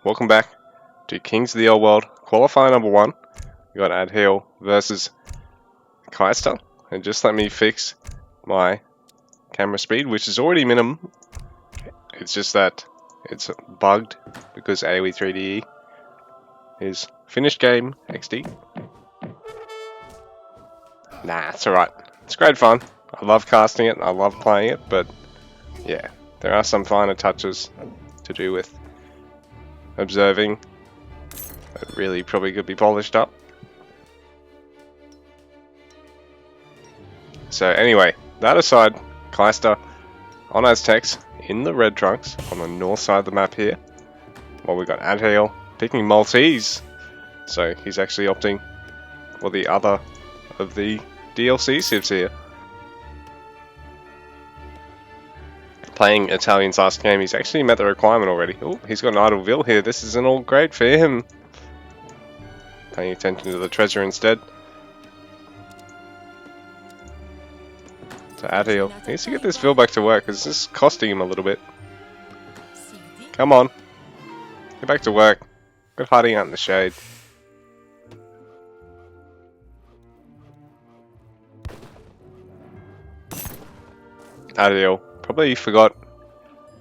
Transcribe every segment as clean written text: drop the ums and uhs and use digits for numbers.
welcome back to Kings of the Old World Qualifier number 1. We got Adhael versus Kaister, and just let me fix my camera speed, which is already minimum. It's just that it's bugged because AoE 3DE is finished game XD. Nah, it's alright. It's great fun. I love casting it, I love playing it, but yeah, there are some finer touches to do with observing that really probably could be polished up. So anyway, that aside, Kaister on Aztecs in the red trunks on the north side of the map here. While we got Adhael picking Maltese. So he's actually opting for the other of the DLC civs here. Playing Italian's last game, he's actually met the requirement already. Oh, he's got an Adhael here. This isn't all great for him. Paying attention to the treasure instead. So Adhael needs to get this Vil back to work because this is costing him a little bit. Come on. Get back to work. Quit hiding out in the shade. Adhael probably forgot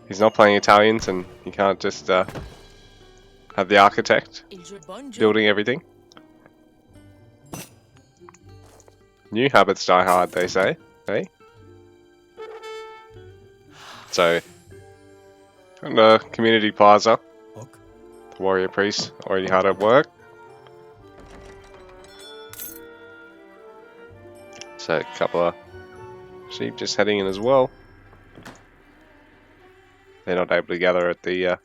he's not playing Italians and he can't just have the architect building everything. New habits die hard, they say. Hey? So, on the community plaza, the warrior priest already hard at work. So, a couple of sheep just heading in as well. They're not able to gather at the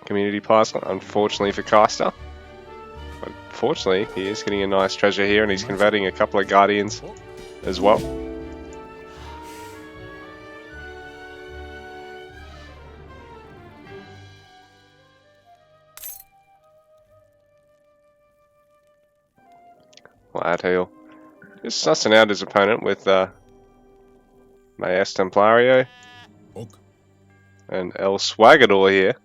community plaza, unfortunately for Kaister. But fortunately, he is getting a nice treasure here and he's converting a couple of guardians as well. Well, Adhael just sussing out his opponent with Maes Templario and El Swagador here.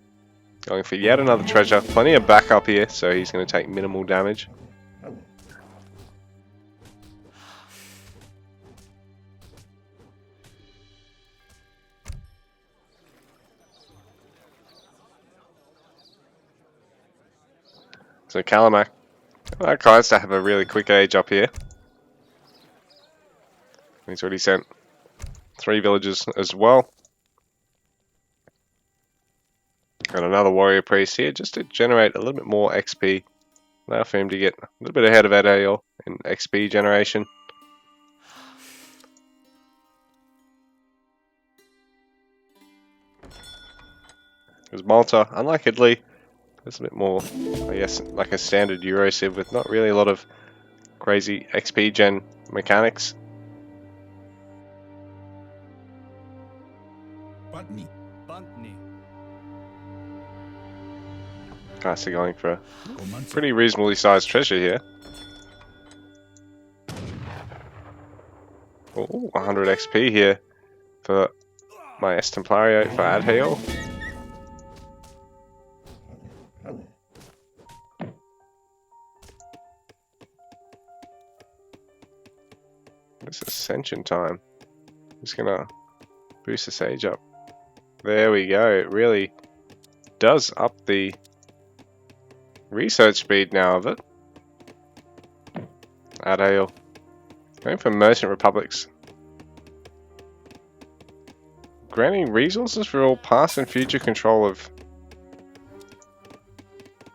Going for yet another treasure. Plenty of backup here, so he's going to take minimal damage. So Kalamak, that guy's to have a really quick age up here. He's already sent 3 villagers as well. And another warrior priest here just to generate a little bit more XP. Allow for him to get a little bit ahead of Adhael in XP generation. Because Malta, unlike Italy, it's a bit more, I guess, like a standard Euro civ with not really a lot of crazy XP gen mechanics. Kaister going for a pretty reasonably sized treasure here. Oh, 100 XP here for Maes Templario for Adhael. This ascension time. Just gonna boost this age up. There we go. It really does up the research speed now of it. Adhael going for Merchant Republics. Granting resources for all past and future control of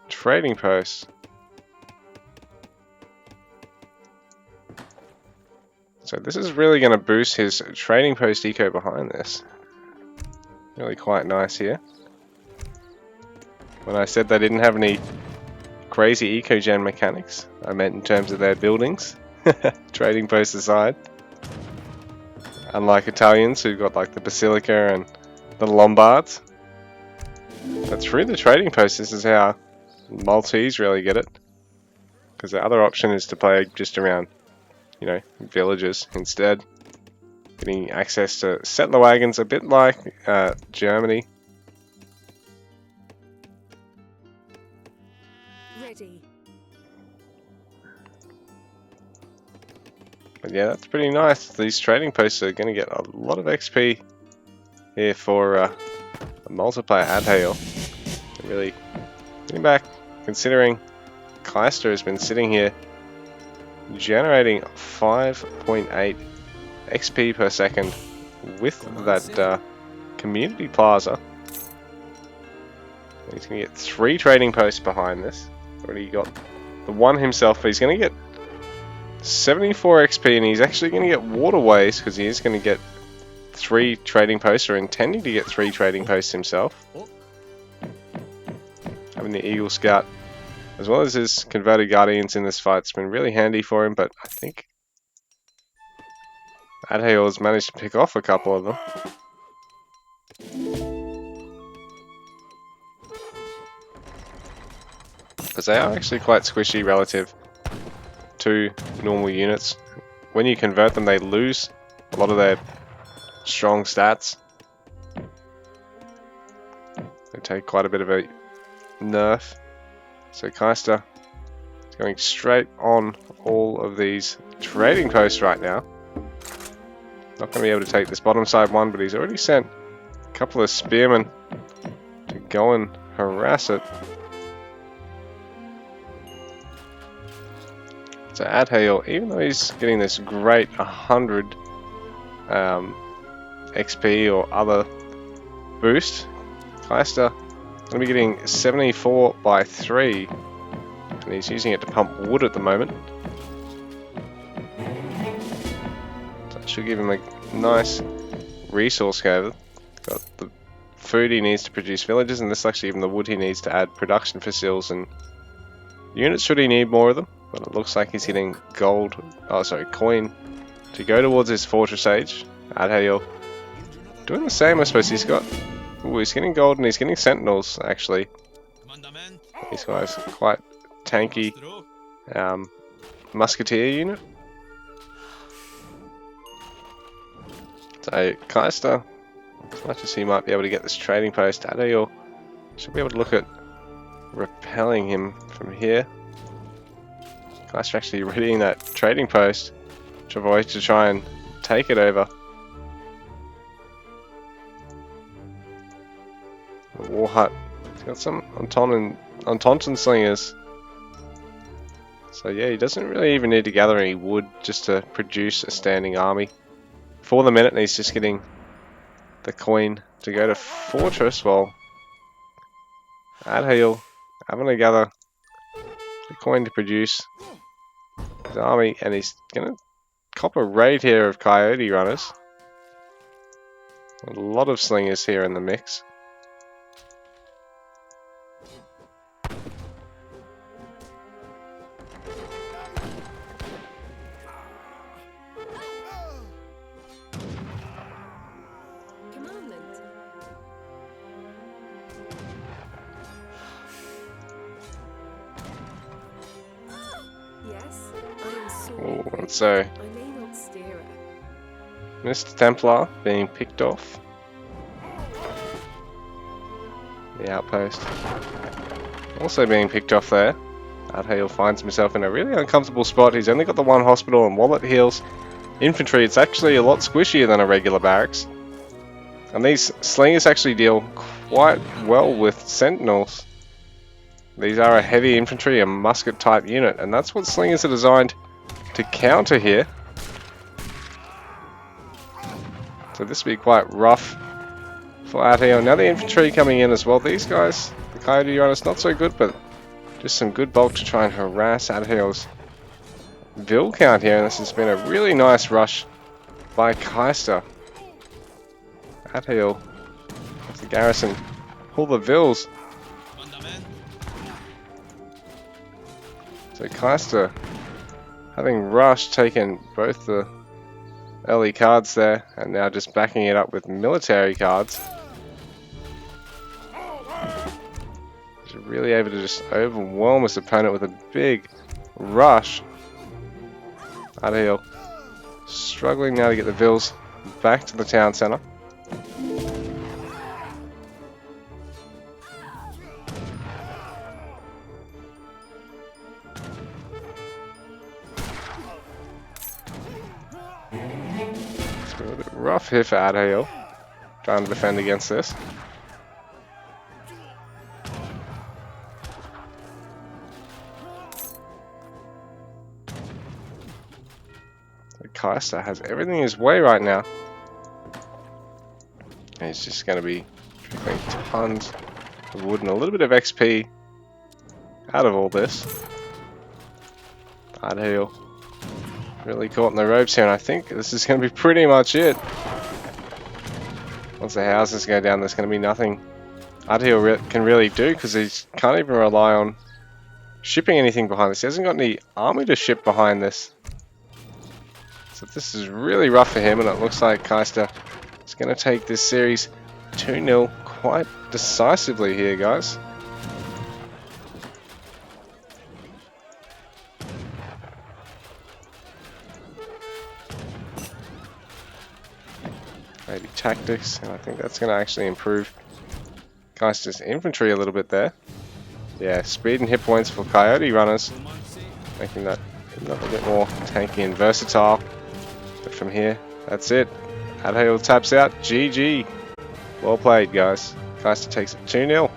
trading posts. So this is really going to boost his trading post eco behind this. Really quite nice here. When I said they didn't have any crazy eco-gen mechanics, I meant in terms of their buildings. Trading posts aside. Unlike Italians who've got like the Basilica and the Lombards. But through the trading posts, this is how Maltese really get it. Because the other option is to play just around, you know, villages instead. Getting access to settler wagons, a bit like Germany. Ready. But yeah, that's pretty nice. These trading posts are going to get a lot of XP here for a multiplayer Adhael. Really getting back, considering Kaister has been sitting here generating 5.8 XP per second with that community plaza. He's going to get 3 trading posts behind this. Already got the one himself, but he's going to get 74 XP, and he's actually going to get waterways because he is going to get 3 trading posts, or intending to get 3 trading posts himself. Having the Eagle Scout as well as his converted guardians in this fight has been really handy for him, but I think Adhael has managed to pick off a couple of them. Because they are actually quite squishy relative to normal units. When you convert them, they lose a lot of their strong stats. They take quite a bit of a nerf. So Kaister is going straight on all of these trading posts right now. Not going to be able to take this bottom side one, but he's already sent a couple of spearmen to go and harass it. So Adhael, even though he's getting this great 100 XP or other boost, Kaister going to be getting 74 by 3, and he's using it to pump wood at the moment. So that should give him a nice resource gather. Got the food he needs to produce villages, and this is actually even the wood he needs to add production for sills and units should he need more of them. But it looks like he's hitting gold, coin to go towards his Fortress Age. Adhael doing the same, I suppose. He's getting gold and he's getting sentinels, actually. These guys are quite tanky musketeer unit. So Kaister, as much as he might be able to get this trading post, Adhael should be able to look at repelling him from here. Kaister actually readying that trading post to avoid to try and take it over. The war hut. He's got some Antonton slingers. So yeah, he doesn't really even need to gather any wood just to produce a standing army. For the minute, he's just getting the coin to go to Fortress, while Adhael having to gather the coin to produce his army, and he's gonna cop a raid here of coyote runners. A lot of slingers here in the mix. And so Mr. Templar being picked off. The outpost also being picked off there. Adhael finds himself in a really uncomfortable spot. He's only got the one hospital and while it heals infantry, it's actually a lot squishier than a regular barracks. And these slingers actually deal quite well with sentinels. These are a heavy infantry, a musket type unit, and that's what slingers are designed to counter here. So this will be quite rough for Adhael. Now the infantry coming in as well. These guys, the coyote runners, not so good, but just some good bulk to try and harass Adhael's Vill count here. And this has been a really nice rush by Kaister. Adhael, with the garrison, pull the Vills. So Kaister, having rushed, taken both the early cards there, and now just backing it up with military cards. He's really able to just overwhelm his opponent with a big rush. Adhael struggling now to get the Vills back to the town centre. It's a little bit rough here for Adhael, trying to defend against this. Kaister has everything his way right now. And he's just going to be trickling tons of wood and a little bit of XP out of all this. Adhael really caught in the ropes here, and I think this is going to be pretty much it. Once the houses go down, there's going to be nothing Adhael can really do, because he can't even rely on shipping anything behind this. He hasn't got any army to ship behind this. So this is really rough for him, and it looks like Kaister is going to take this series 2-0 quite decisively here, guys. Maybe tactics, and I think that's going to actually improve Kaister's infantry a little bit there. Yeah, speed and hit points for Coyote runners, making that a little bit more tanky and versatile. But from here, that's it. Adhael taps out. GG. Well played, guys. Kaister takes it 2-0.